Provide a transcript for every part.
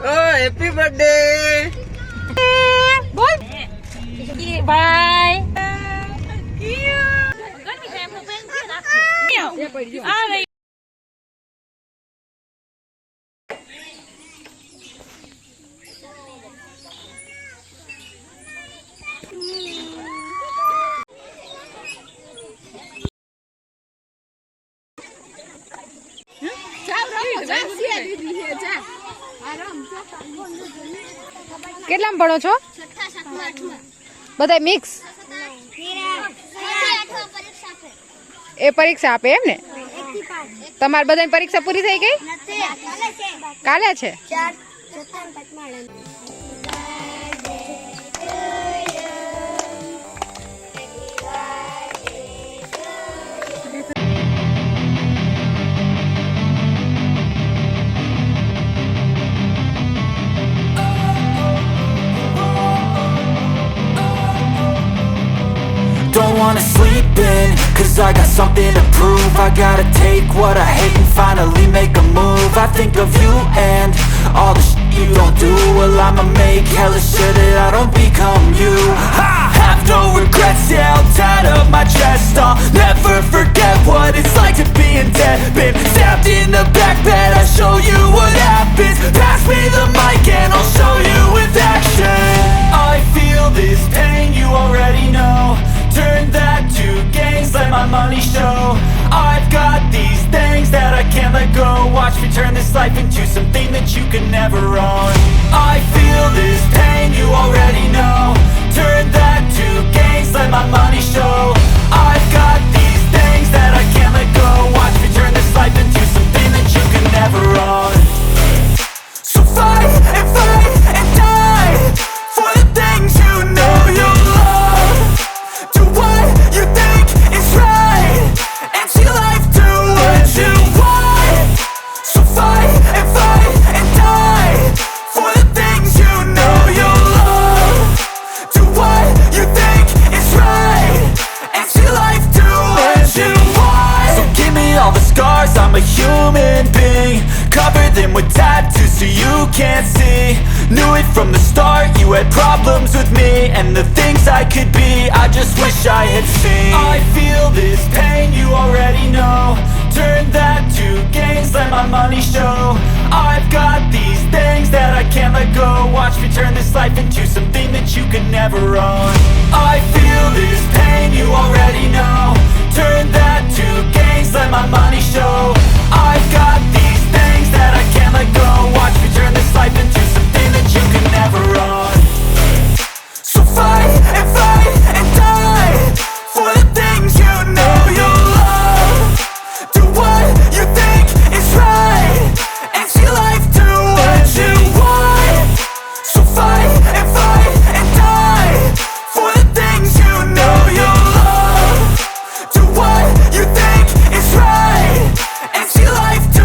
Oh, happy birthday. Boy. Bye. કેટલામાં ભણો છો? બધા મિક્સ? એ પરીક્ષા આપે એમ ને? તમારી બધાની પરીક્ષા પૂરી થઈ ગઈ? કાલે છે? Don't wanna sleep in, cause I got something to prove. I gotta take what I hate and finally make a move. I think of you and all the shit you don't do. Well, I'ma make hella sure that I don't become you. I have no regrets, yeah, I'll tie up my chest. I'll never forget what it's like to be in debt. Been stabbed in the back bed, I'll show you what happens. Pass me the mic and I'll show you with action. I feel this pain, you already know. Turn that to gains, let my money show. I've got these things that I can't let go. Watch me turn this life into something that you can never own. I feel this pain, you already know. Turn that to gains, let my money show. I've got these things that I can't let go. Watch me turn this life into something that you can never own. So fight and die for the things you know you love. Do what you think is right and see life do what you want. So fight and die for the things you know you love. Do what you think is right and see life do what you want. So give me all the scars, I'm a human being. Cover them with tattoos so you can't see. Knew it from the start, you had problems with me and the things I could be, I just wish I had seen. I feel this pain, you already know. Turn that to gains, let my money show. I've got these things that I can't let go. Watch me turn this life into something that you can never own. I feel this pain, you already know. Turn that to gains, let my money show. I've got these things that I can't let go. Watch me turn this life into something that you can never own. So fight and die for the things you know you love. Do what you think is right and see life do what you want. So fight and die for the things you know you love. Do what you think is right and see life do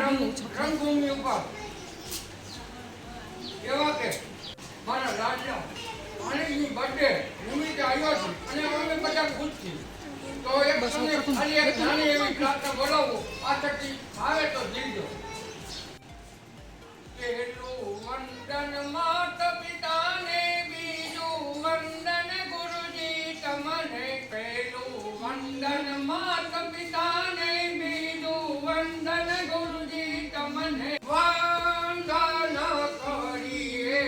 રંગભૂમિ ઉપર એવા કે મારા રાજના માણેકની birthday નિમિત્તે આવ્યો છું અને અમે બધા ખુશ છીએ. તો એક તમને ખાલી એક નાની એવી પ્રાર્થના બોલાવું, આ થકી આવે તો જીવજો. પહેલું વંદન માતા પિતાને, બીજું વંદન ગુરુજી તમને. પહેલું વંદન માતા પિતાને, બીજું વંદન ગુરુજી તમને. વંદન કરીએ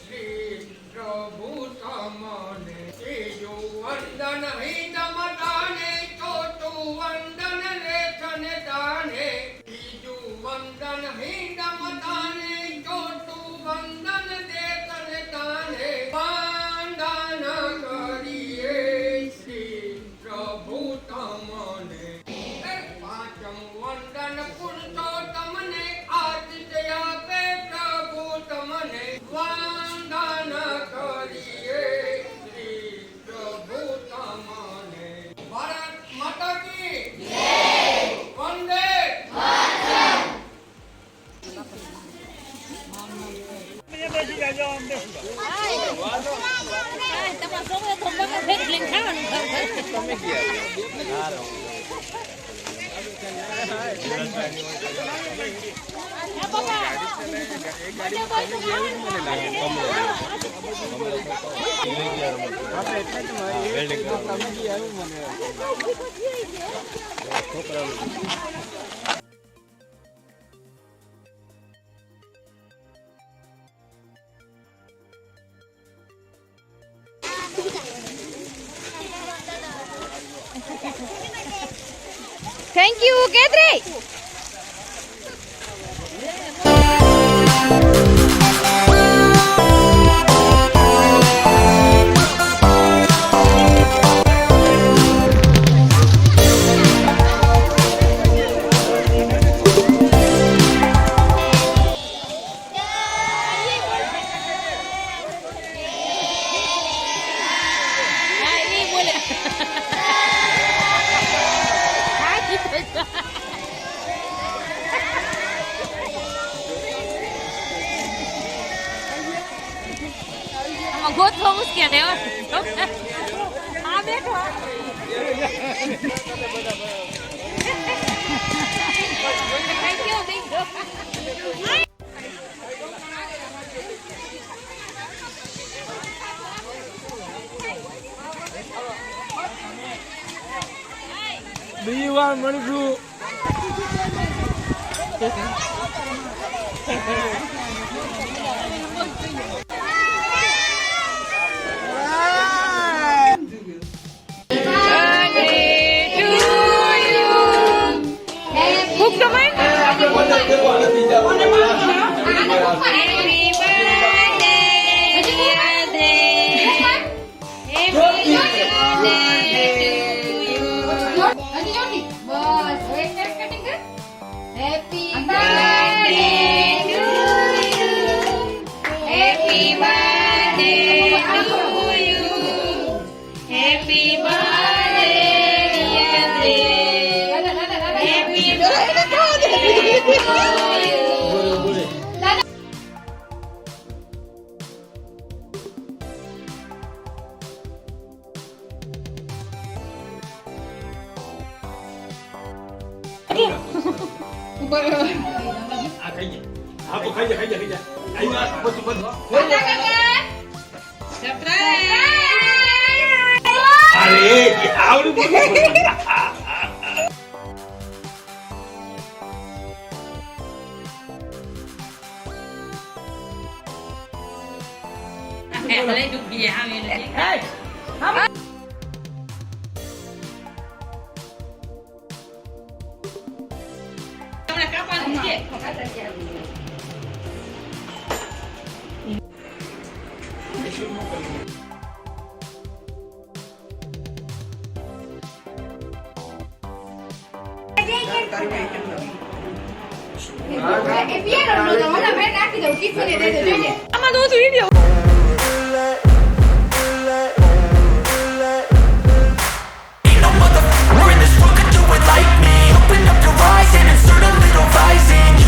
શ્રી પ્રભુ તમને. ત્રીજું વંદન હિત મતાને, ચોથું વંદન લેખન દાને. બીજું વંદન હિત મતાને, ચોથું વંદન દેખન દાને. વંદન કરીએ શ્રી પ્રભુ તમને. પાંચમ વંદન પુરુષોત્તમને, આતિથ્ય આપે પ્રભુ તમને. વંદન કરીએ શ્રી પ્રભુ તમને. ભારત માતા કી જય. વંદે થેન્ક યુ કેતરી. ગોતવા મુશ્કેલ હે. આ બેઠો થેન્ક યુ. બીજી વાર મળીશું. આમાં તો video Like me, open up your eyes and insert a little rising.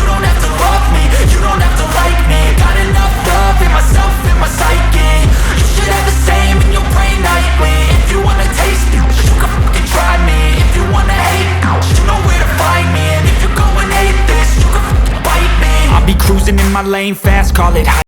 lane fast, call it high.